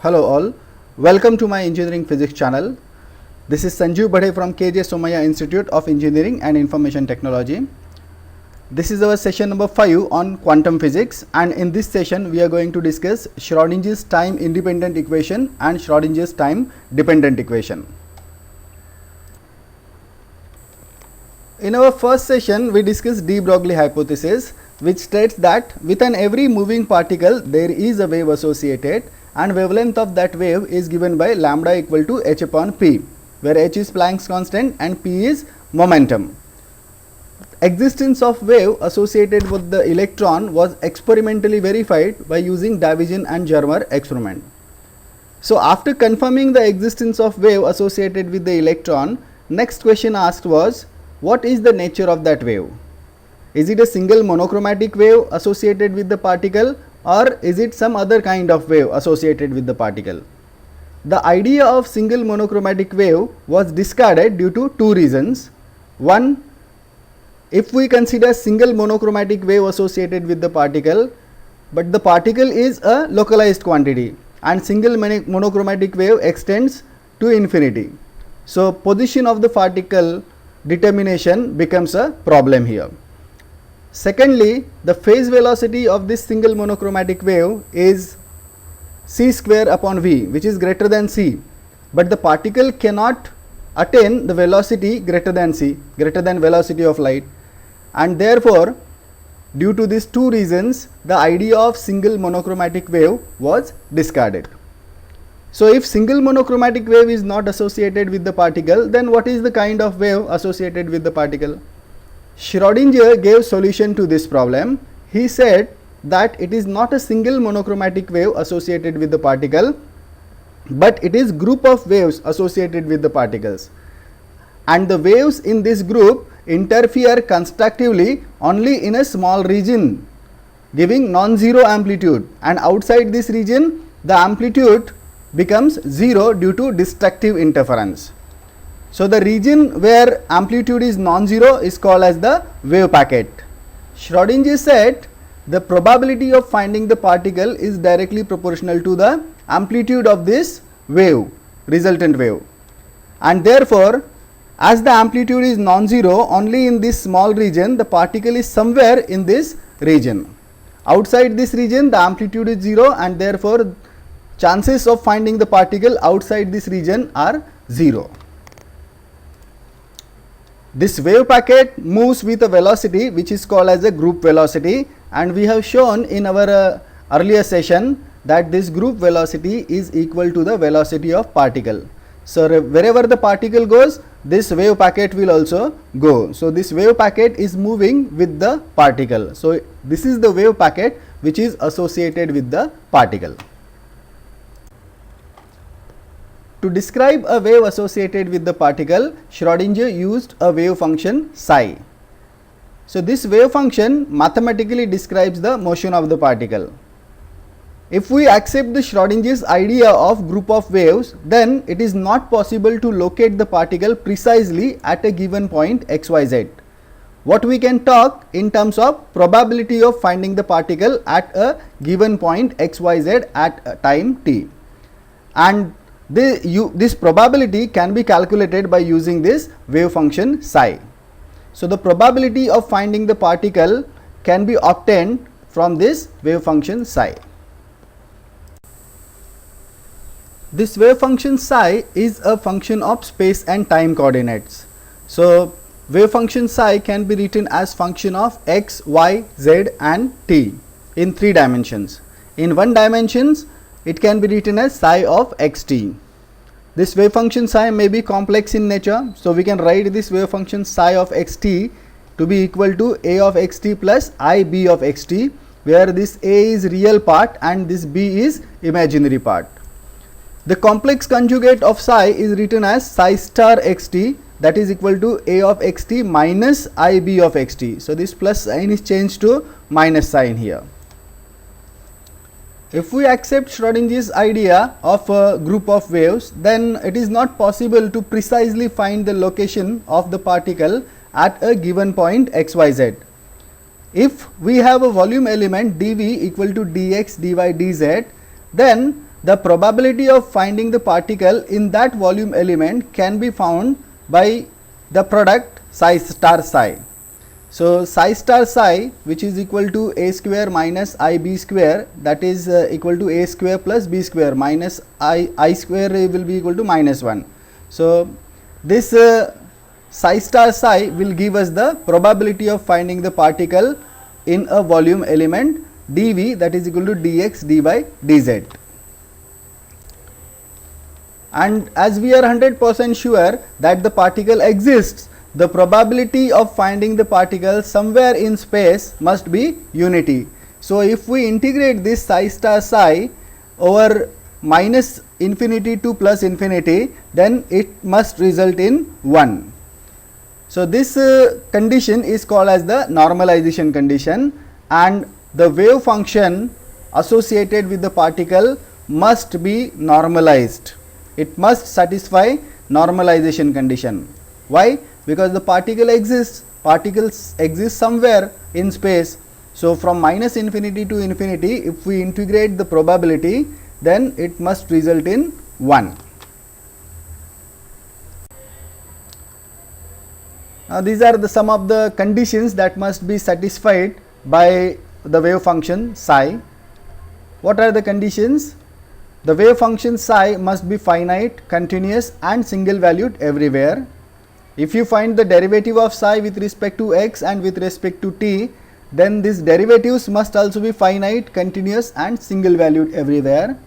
Hello all, welcome to my engineering physics channel. This is Sanjeev Badhe from KJ Somaya Institute of Engineering and Information Technology. This is our session number 5 on quantum physics, and in this session we are going to discuss Schrodinger's time independent equation and Schrodinger's time dependent equation. In our first session we discussed de Broglie hypothesis, which states that within every moving particle there is a wave associated, and wavelength of that wave is given by lambda equal to h upon p, where h is Planck's constant and p is momentum. Existence of wave associated with the electron was experimentally verified by using Davison and Germer experiment. So after confirming the existence of wave associated with the electron, next question asked was, what is the nature of that wave? Is it a single monochromatic wave associated with the particle, or is it some other kind of wave associated with the particle? The idea of single monochromatic wave was discarded due to two reasons. One, if we consider single monochromatic wave associated with the particle, but the particle is a localized quantity and single monochromatic wave extends to infinity. So position of the particle determination becomes a problem here. Secondly, the phase velocity of this single monochromatic wave is c square upon v, which is greater than c, but the particle cannot attain the velocity greater than c, greater than velocity of light, and therefore due to these two reasons the idea of single monochromatic wave was discarded. So if single monochromatic wave is not associated with the particle, then what is the kind of wave associated with the particle? Schrodinger gave solution to this problem. He said that it is not a single monochromatic wave associated with the particle, but it is group of waves associated with the particles, and the waves in this group interfere constructively only in a small region, giving non-zero amplitude, and outside this region the amplitude becomes zero due to destructive interference. So the region where amplitude is non-zero is called as the wave packet. Schrodinger said the probability of finding the particle is directly proportional to the amplitude of this wave, resultant wave, and therefore as the amplitude is non-zero only in this small region, the particle is somewhere in this region. Outside this region the amplitude is zero, and therefore chances of finding the particle outside this region are zero. This wave packet moves with a velocity which is called as a group velocity, and we have shown in our earlier session that this group velocity is equal to the velocity of particle. So wherever the particle goes, this wave packet will also go. So this wave packet is moving with the particle. So this is the wave packet which is associated with the particle. To describe a wave associated with the particle, Schrodinger used a wave function psi. So this wave function mathematically describes the motion of the particle. If we accept the Schrodinger's idea of group of waves, then it is not possible to locate the particle precisely at a given point xyz. What we can talk in terms of probability of finding the particle at a given point xyz at a time t, and this probability can be calculated by using this wave function psi. So the probability of finding the particle can be obtained from this wave function psi. This wave function psi is a function of space and time coordinates. So wave function psi can be written as function of x, y, z and t in 3 dimensions. In 1 dimension it can be written as psi of xt. This wave function psi may be complex in nature, so we can write this wave function psi of xt to be equal to a of xt plus ib of xt, where this a is real part and this b is imaginary part. The complex conjugate of psi is written as psi star xt, that is equal to a of xt minus ib of xt. So this plus sign is changed to minus sign here. If we accept Schrodinger's idea of a group of waves, then it is not possible to precisely find the location of the particle at a given point xyz. If we have a volume element dv equal to dx, dy, dz, then the probability of finding the particle in that volume element can be found by the product psi star psi. So, psi star psi, which is equal to a square minus ib square, that is equal to a square plus b square minus I square will be equal to minus 1. So, this psi star psi will give us the probability of finding the particle in a volume element dV, that is equal to dx dy dz. And as we are 100% sure that the particle exists, the probability of finding the particle somewhere in space must be unity. So, if we integrate this psi star psi over minus infinity to plus infinity, then it must result in 1. So, this condition is called as the normalization condition, and the wave function associated with the particle must be normalized. It must satisfy normalization condition. Why? Because the particle exists, particles exist somewhere in space. So, from minus infinity to infinity, if we integrate the probability, then it must result in 1. Now, these are some of the conditions that must be satisfied by the wave function psi. What are the conditions? The wave function psi must be finite, continuous and single valued everywhere. If you find the derivative of psi with respect to x and with respect to t, then these derivatives must also be finite, continuous and single valued everywhere.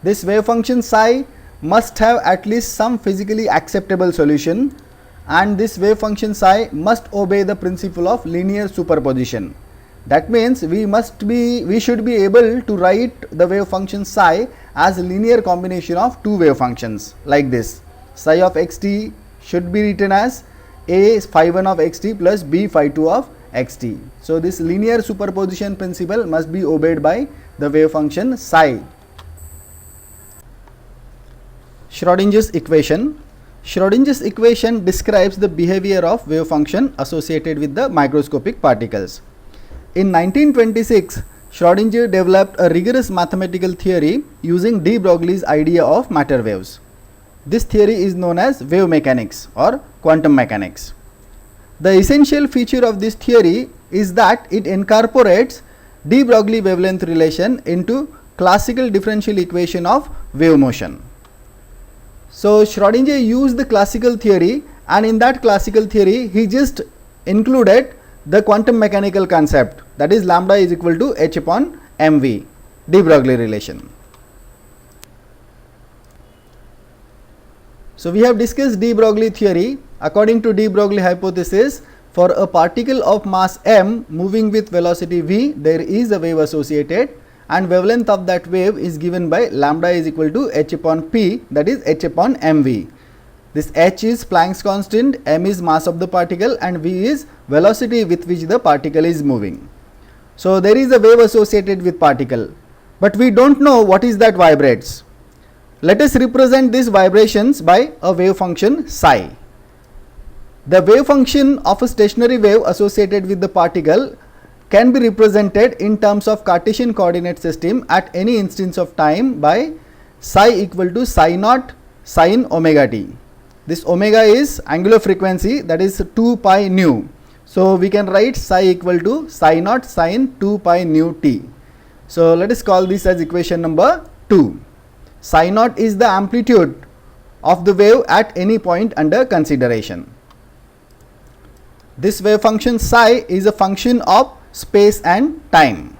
This wave function psi must have at least some physically acceptable solution, and this wave function psi must obey the principle of linear superposition. That means we should be able to write the wave function psi as a linear combination of two wave functions like this. Psi of xt should be written as a phi 1 of xt plus b phi 2 of xt. So, this linear superposition principle must be obeyed by the wave function psi. Schrodinger's equation. Schrodinger's equation describes the behavior of wave function associated with the microscopic particles. In 1926, Schrodinger developed a rigorous mathematical theory using de Broglie's idea of matter waves. This theory is known as wave mechanics or quantum mechanics. The essential feature of this theory is that it incorporates de Broglie wavelength relation into classical differential equation of wave motion. So, Schrodinger used the classical theory, and in that classical theory he just included the quantum mechanical concept, that is lambda is equal to h upon mv, de Broglie relation. So, we have discussed de Broglie theory. According to de Broglie hypothesis, for a particle of mass m moving with velocity v, there is a wave associated, and wavelength of that wave is given by lambda is equal to h upon p, that is h upon mv. This h is Planck's constant, m is mass of the particle and v is velocity with which the particle is moving. So, there is a wave associated with particle, but we do not know what is that vibrates. Let us represent these vibrations by a wave function psi. The wave function of a stationary wave associated with the particle can be represented in terms of Cartesian coordinate system at any instance of time by psi equal to psi naught sin omega t. This omega is angular frequency, that is 2 pi nu. So, we can write psi equal to psi naught sin 2 pi nu t. So, let us call this as equation number 2. Psi naught is the amplitude of the wave at any point under consideration. This wave function psi is a function of space and time.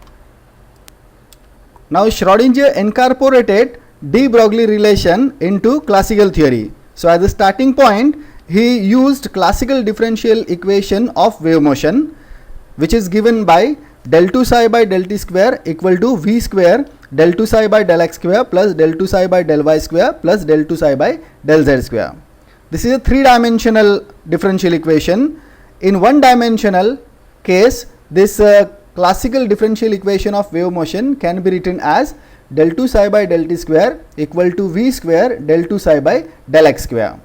Now, Schrodinger incorporated de Broglie relation into classical theory. So, as a starting point, he used classical differential equation of wave motion, which is given by del 2 psi by del t square equal to v square del 2 psi by del x square plus del 2 psi by del y square plus del 2 psi by del z square. This is a 3-dimensional differential equation. In 1-dimensional case, this classical differential equation of wave motion can be written as del 2 psi by del t square equal to v square del 2 psi by del x square.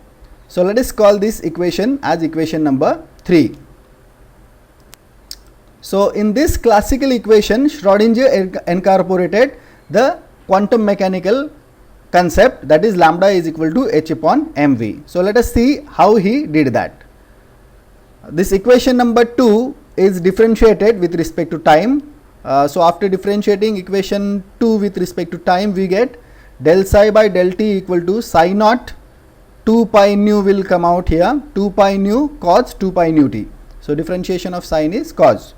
So, let us call this equation as equation number 3. So, in this classical equation, Schrodinger incorporated the quantum mechanical concept, that is lambda is equal to h upon mv. So let us see how he did that. This equation number 2 is differentiated with respect to time. So after differentiating equation 2 with respect to time, we get del psi by del t equal to psi naught 2 pi nu will come out here, 2 pi nu cos 2 pi nu t. So differentiation of sine is cos.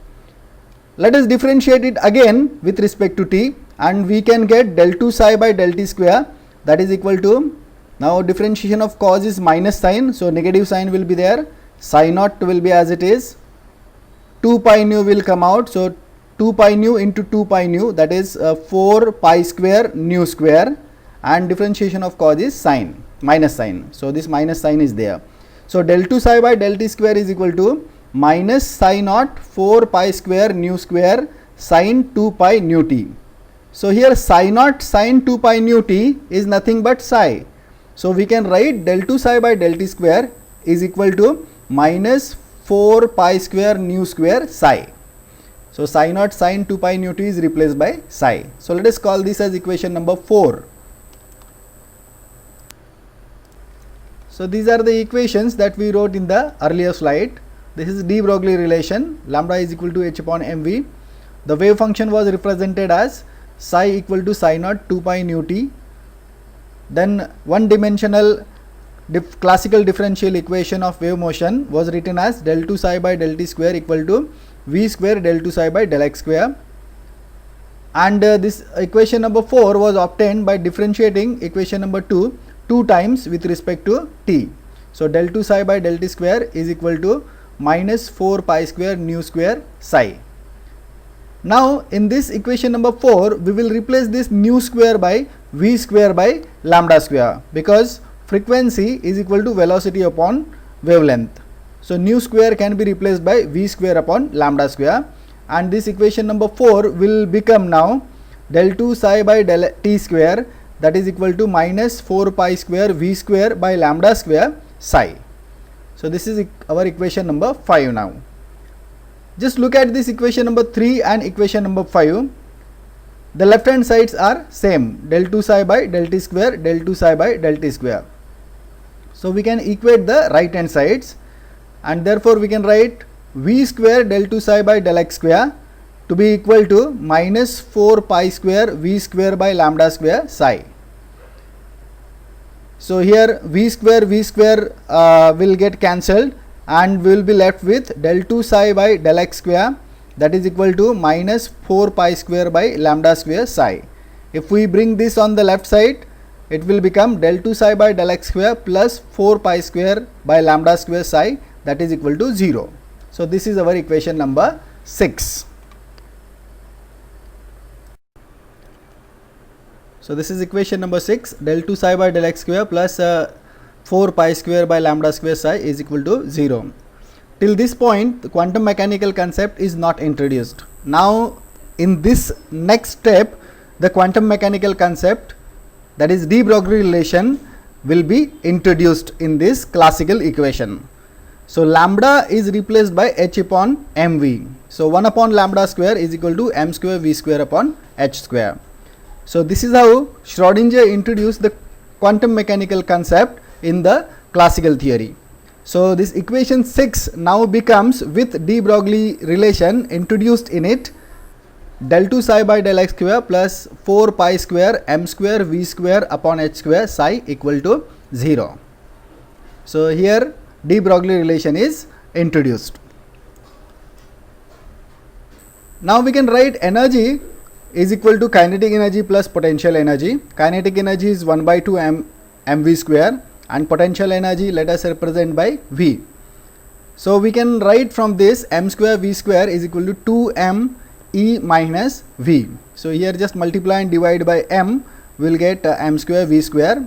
Let us differentiate it again with respect to t, and we can get del 2 psi by del t square, that is equal to, now differentiation of cos is minus sign, so negative sign will be there, psi naught will be as it is, 2 pi nu will come out, so 2 pi nu into 2 pi nu, that is 4 pi square nu square, and differentiation of cos is sine, minus sign, so this minus sign is there. So del 2 psi by del t square is equal to minus psi naught 4 pi square nu square sine 2 pi nu t. So here psi naught sine 2 pi nu t is nothing but psi. So we can write del 2 psi by del t square is equal to minus 4 pi square nu square psi. So psi naught sine 2 pi nu t is replaced by psi. So let us call this as equation number 4. So these are the equations that we wrote in the earlier slide. This is de Broglie relation, lambda is equal to h upon mv. The wave function was represented as psi equal to psi naught 2 pi nu t. Then one dimensional classical differential equation of wave motion was written as del 2 psi by del t square equal to v square del 2 psi by del x square. And this equation number 4 was obtained by differentiating equation number 2 times with respect to t. So del 2 psi by del t square is equal to minus 4 pi square nu square psi. Now in this equation number 4, we will replace this nu square by v square by lambda square, because frequency is equal to velocity upon wavelength. So nu square can be replaced by v square upon lambda square, and this equation number 4 will become now del 2 psi by del t square, that is equal to minus 4 pi square v square by lambda square psi. So this is our equation number 5 now. Just look at this equation number 3 and equation number 5. The left hand sides are same, del 2 psi by del t square, del 2 psi by del t square. So we can equate the right hand sides, and therefore we can write v square del 2 psi by del x square to be equal to minus 4 pi square v square by lambda square psi. So here v square will get cancelled, and we will be left with del 2 psi by del x square, that is equal to minus 4 pi square by lambda square psi. If we bring this on the left side, it will become del 2 psi by del x square plus 4 pi square by lambda square psi, that is equal to 0. So this is our equation number 6. So this is equation number 6, del 2 psi by del x square plus 4 pi square by lambda square psi is equal to 0. Till this point, the quantum mechanical concept is not introduced. Now in this next step, the quantum mechanical concept, that is de Broglie relation, will be introduced in this classical equation. So lambda is replaced by h upon mv. So 1 upon lambda square is equal to m square v square upon h square. So this is how Schrodinger introduced the quantum mechanical concept in the classical theory. So this equation 6 now becomes, with de Broglie relation introduced in it, del 2 psi by del x square plus 4 pi square m square v square upon h square psi equal to 0. So here de Broglie relation is introduced. Now we can write energy is equal to kinetic energy plus potential energy. Kinetic energy is 1 by 2 mv square, and potential energy let us represent by v. So we can write from this m square v square is equal to 2m e minus v. So here just multiply and divide by m, we will get m square v square,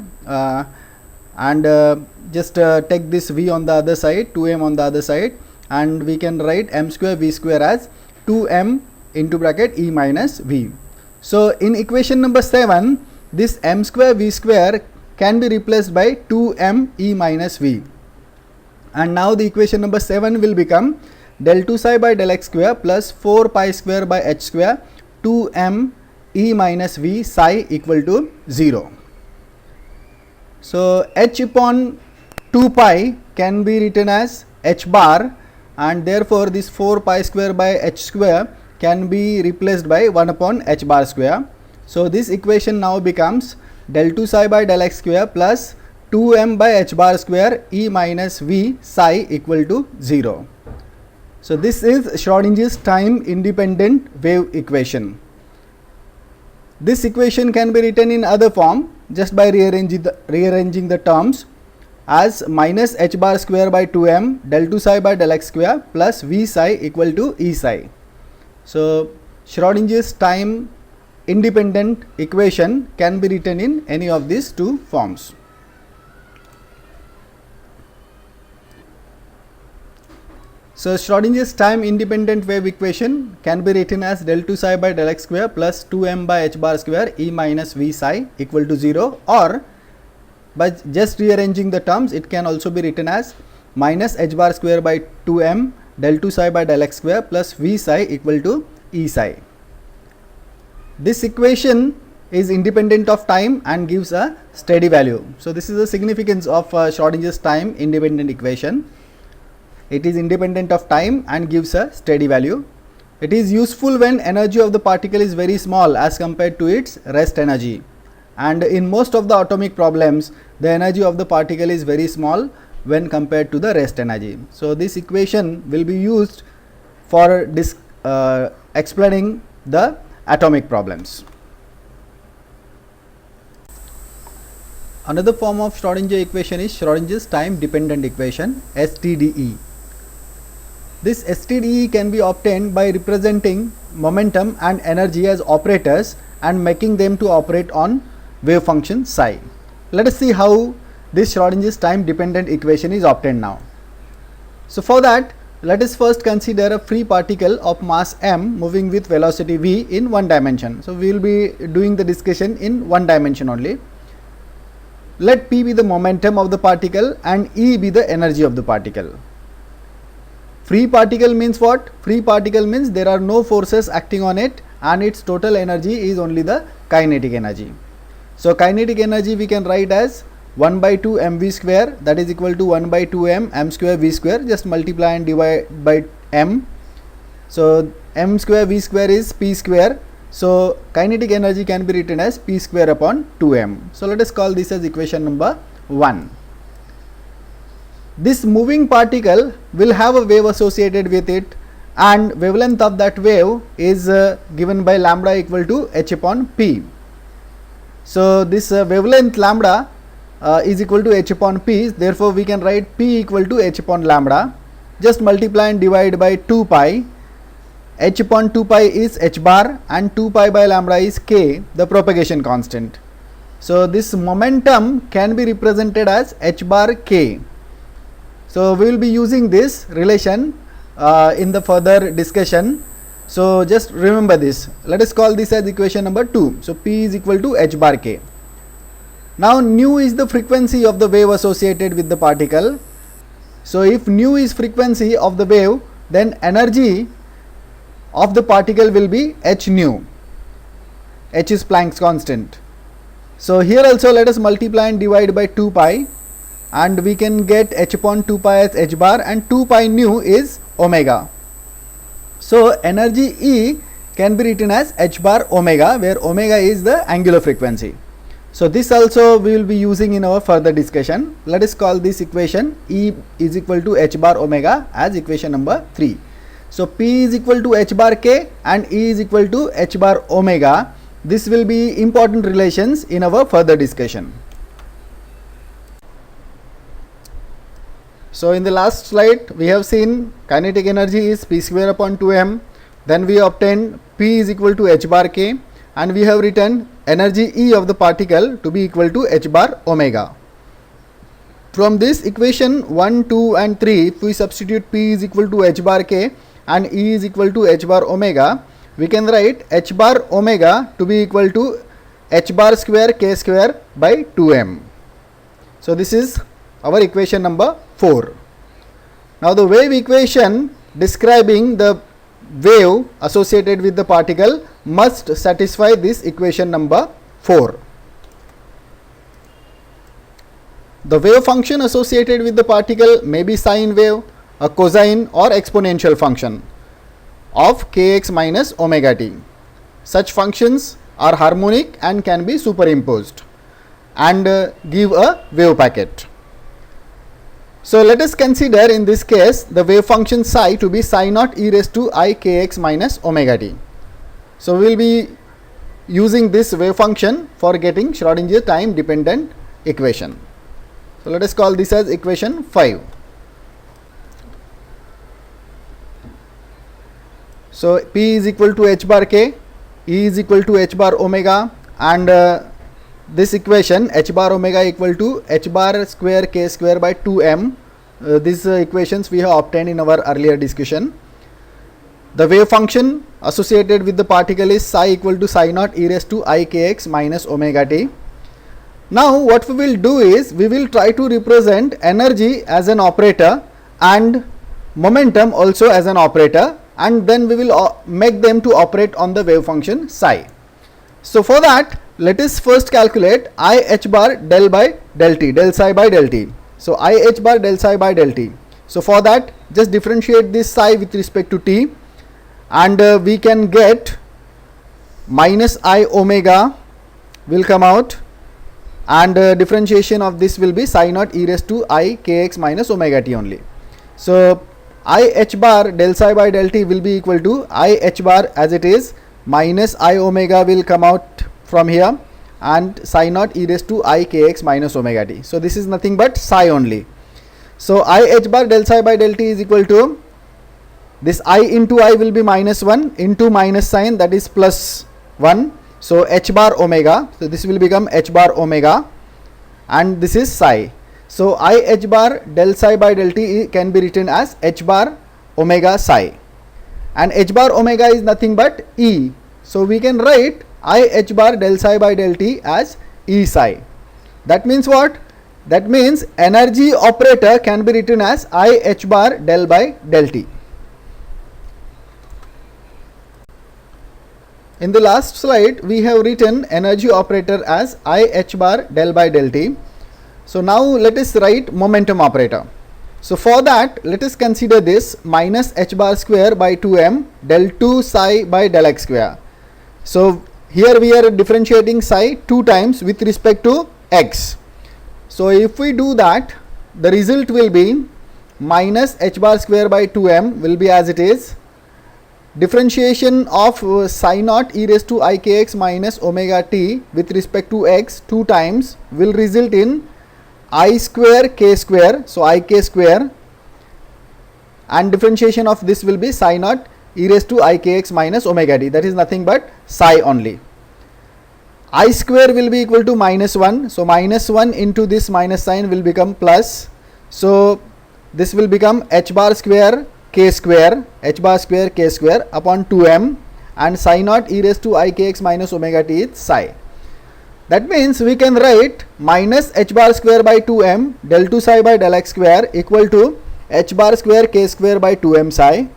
and just take this v on the other side, 2m on the other side, and we can write m square v square as 2m into bracket e minus v. So in equation number 7, this m square v square can be replaced by 2m e minus v, and now the equation number 7 will become del 2 psi by del x square plus 4 pi square by h square 2m E minus V psi equal to 0. So h upon 2 pi can be written as h bar, and therefore this 4 pi square by h square can be replaced by 1 upon h bar square. So this equation now becomes del 2 psi by del x square plus 2m by h bar square E minus V psi equal to 0. So this is Schrodinger's time independent wave equation. This equation can be written in other form just by rearranging the terms as minus h bar square by 2m del 2 psi by del x square plus V psi equal to E psi. So Schrodinger's time independent equation can be written in any of these two forms. So Schrodinger's time independent wave equation can be written as del 2 psi by del x square plus 2m by h bar square E minus V psi equal to 0, or by just rearranging the terms it can also be written as minus h bar square by 2m del 2 psi by del x square plus V psi equal to E psi. This equation is independent of time and gives a steady value. So this is the significance of Schrodinger's time independent equation. It is independent of time and gives a steady value. It is useful when energy of the particle is very small as compared to its rest energy, and in most of the atomic problems the energy of the particle is very small when compared to the rest energy. So this equation will be used for explaining the atomic problems. Another form of Schrodinger equation is Schrodinger's time dependent equation, STDE. This STDE can be obtained by representing momentum and energy as operators and making them to operate on wave function psi. Let us see how this Schrodinger's time dependent equation is obtained now. So for that, let us first consider a free particle of mass m moving with velocity v in one dimension. So we will be doing the discussion in one dimension only. Let p be the momentum of the particle and E be the energy of the particle. Free particle means what? Free particle means there are no forces acting on it and its total energy is only the kinetic energy. So kinetic energy we can write as 1 by 2 mv square, that is equal to 1 by 2 m square v square, just multiply and divide by m. So m square v square is p square. So kinetic energy can be written as p square upon 2m. So let us call this as equation number 1. This moving particle will have a wave associated with it, and wavelength of that wave is given by lambda equal to h upon p. So this wavelength lambda is equal to h upon p, therefore we can write p equal to h upon lambda. Just multiply and divide by 2 pi. H upon 2 pi is h bar and 2 pi by lambda is k, the propagation constant. So this momentum can be represented as h bar k. So we will be using this relation in the further discussion. So just remember this. Let us call this as equation number 2. So p is equal to h bar k. Now nu is the frequency of the wave associated with the particle. So if nu is frequency of the wave, then energy of the particle will be h nu. H is Planck's constant. So here also let us multiply and divide by 2 pi, and we can get h upon 2 pi as h bar, and 2 pi nu is omega. So energy E can be written as h bar omega, where omega is the angular frequency. So this also we will be using in our further discussion. Let us call this equation E is equal to h bar omega as equation number 3. So P is equal to h bar k and E is equal to h bar omega. This will be important relations in our further discussion. So in the last slide we have seen kinetic energy is p square upon 2m. Then we obtained P is equal to h bar k, and we have written energy E of the particle to be equal to h bar omega. From this equation 1, 2 and 3, if we substitute P is equal to h bar k and E is equal to h bar omega, we can write h bar omega to be equal to h bar square k square by 2m. So this is our equation number 4. Now the wave equation describing the wave associated with the particle must satisfy this equation number 4. The wave function associated with the particle may be sine wave, a cosine or exponential function of kx minus omega t. Such functions are harmonic and can be superimposed and give a wave packet. So let us consider in this case the wave function psi to be psi naught e raised to I kx minus omega t. So we will be using this wave function for getting Schrodinger time dependent equation. So let us call this as equation 5. So P is equal to h bar k, E is equal to h bar omega, and this equation h bar omega equal to h bar square k square by 2m. These equations we have obtained in our earlier discussion. The wave function associated with the particle is psi equal to psi naught e raised to I kx minus omega t. Now what we will do is we will try to represent energy as an operator and momentum also as an operator, and then we will make them to operate on the wave function psi. So for that, let us first calculate I h bar del by del t, del psi by del t. So I h bar del psi by del t. So for that, just differentiate this psi with respect to t, and we can get minus I omega will come out, and differentiation of this will be psi naught e raised to I kx minus omega t only. So I h bar del psi by del t will be equal to I h bar as it is minus I omega will come out from here, and psi naught e raised to I kx minus omega t. So this is nothing but psi only. So I h bar del psi by del t is equal to this I into I will be minus 1 into minus sign, that is plus 1. So h bar omega, so this will become h bar omega, and this is psi. So I h bar del psi by del t can be written as h bar omega psi, and h bar omega is nothing but E. So we can write I h bar del psi by del t as E psi. That means what? That means energy operator can be written as I h bar del by del t. In the last slide, we have written energy operator as I h bar del by del t. So now let us write momentum operator. So for that, let us consider this minus h bar square by 2m del 2 psi by del x square. So here we are differentiating psi 2 times with respect to x. So if we do that, the result will be minus h bar square by 2m will be as it is. Differentiation of psi naught e raised to I kx minus omega t with respect to x 2 times will result in I square k square, so I k square, and differentiation of this will be psi naught e raised to I kx minus omega t, that is nothing but psi only. I square will be equal to minus 1, so minus 1 into this minus sign will become plus. So this will become h bar square k square, h bar square k square upon 2m, and psi naught e raised to I kx minus omega t is psi. That means we can write minus h bar square by 2m del 2 psi by del x square equal to h bar square k square by 2m psi,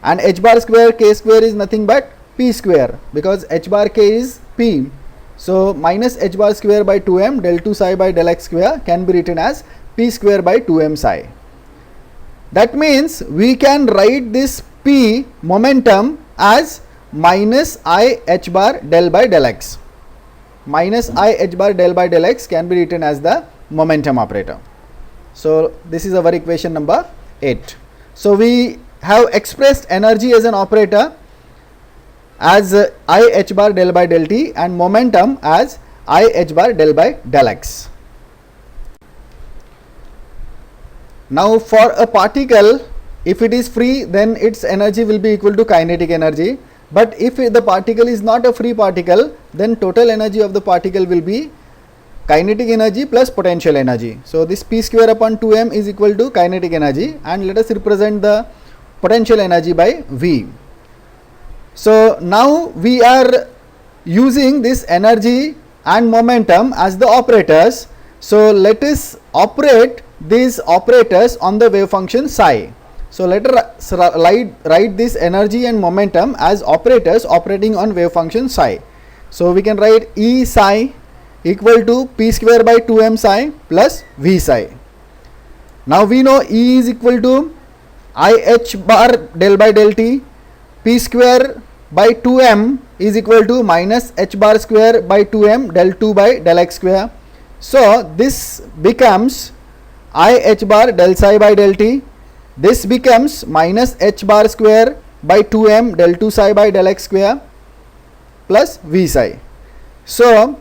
and h bar square k square is nothing but p square because h bar k is p. So minus h bar square by 2m del 2 psi by del x square can be written as p square by 2m psi. That means we can write this p momentum as minus I h bar del by del x. Minus I h bar del by del x can be written as the momentum operator. So this is our equation number 8. So we have expressed energy as an operator as I h bar del by del t and momentum as I h bar del by del x. Now for a particle, if it is free, then its energy will be equal to kinetic energy, but if the particle is not a free particle, then total energy of the particle will be kinetic energy plus potential energy. So this p square upon 2m is equal to kinetic energy, and let us represent the potential energy by V. So now we are using this energy and momentum as the operators. So let us operate these operators on the wave function psi. So let us write this energy and momentum as operators operating on wave function psi. So we can write E psi equal to p square by 2m psi plus v psi. Now we know E is equal to I h bar del by del t, p square by 2m is equal to minus h bar square by 2m del 2 by del x square. So this becomes I h bar del psi by del t. This becomes minus h bar square by 2m del 2 psi by del x square plus v psi. So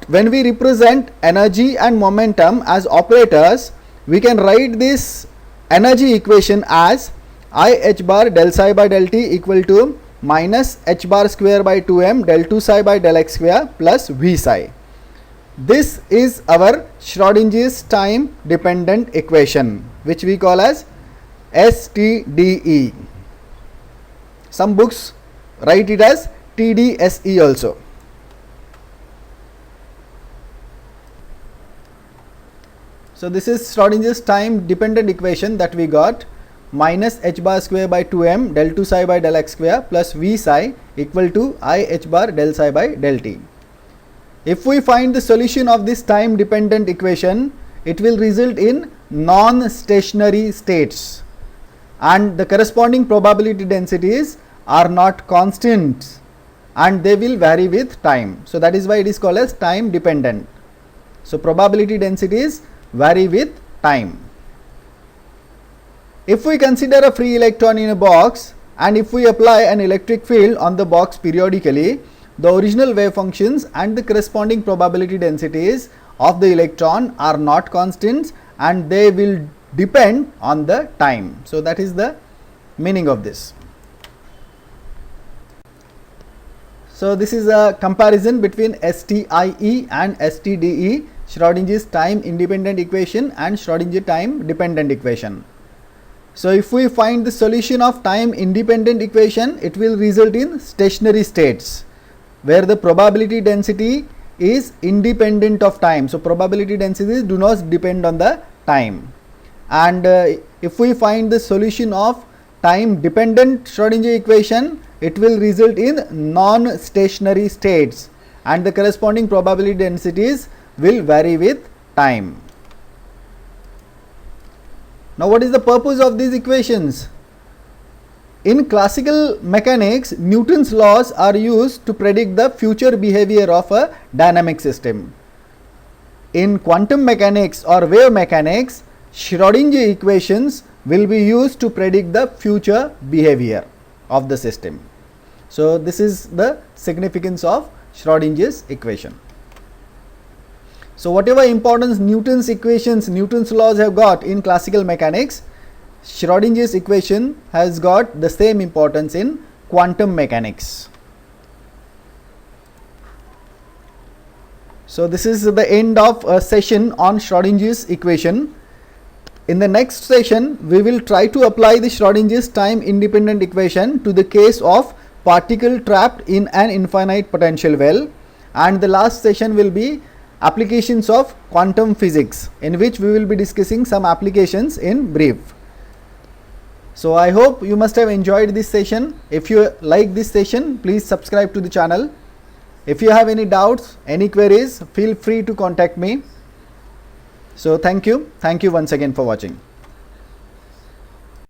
when we represent energy and momentum as operators, we can write this energy equation as I h bar del psi by del t equal to minus h bar square by 2m del 2 psi by del x square plus v psi. This is our Schrodinger's time dependent equation, which we call as STDE. Some books write it as TDSE also. So this is Schrodinger's time dependent equation that we got, minus h bar square by 2m del 2 psi by del x square plus v psi equal to I h bar del psi by del t. If we find the solution of this time dependent equation, it will result in non-stationary states, and the corresponding probability densities are not constant and they will vary with time. So that is why it is called as time dependent. So probability densities vary with time. If we consider a free electron in a box and if we apply an electric field on the box periodically, the original wave functions and the corresponding probability densities of the electron are not constants and they will depend on the time. So that is the meaning of this. So this is a comparison between STIE and STDE, Schrodinger's time independent equation and Schrodinger time dependent equation. So if we find the solution of time independent equation, it will result in stationary states where the probability density is independent of time. So probability densities do not depend on the time. And if we find the solution of time dependent Schrodinger equation, it will result in non-stationary states and the corresponding probability densities will vary with time. Now what is the purpose of these equations? In classical mechanics, Newton's laws are used to predict the future behavior of a dynamic system. In quantum mechanics or wave mechanics, Schrodinger equations will be used to predict the future behavior of the system. So this is the significance of Schrodinger's equation. So whatever importance Newton's equations, Newton's laws have got in classical mechanics, Schrodinger's equation has got the same importance in quantum mechanics. So this is the end of a session on Schrodinger's equation. In the next session, we will try to apply the Schrodinger's time independent equation to the case of particle trapped in an infinite potential well, and the last session will be applications of quantum physics, in which we will be discussing some applications in brief. So I hope you must have enjoyed this session. If you like this session, please subscribe to the channel. If you have any doubts, any queries, feel free to contact me. So thank you once again for watching.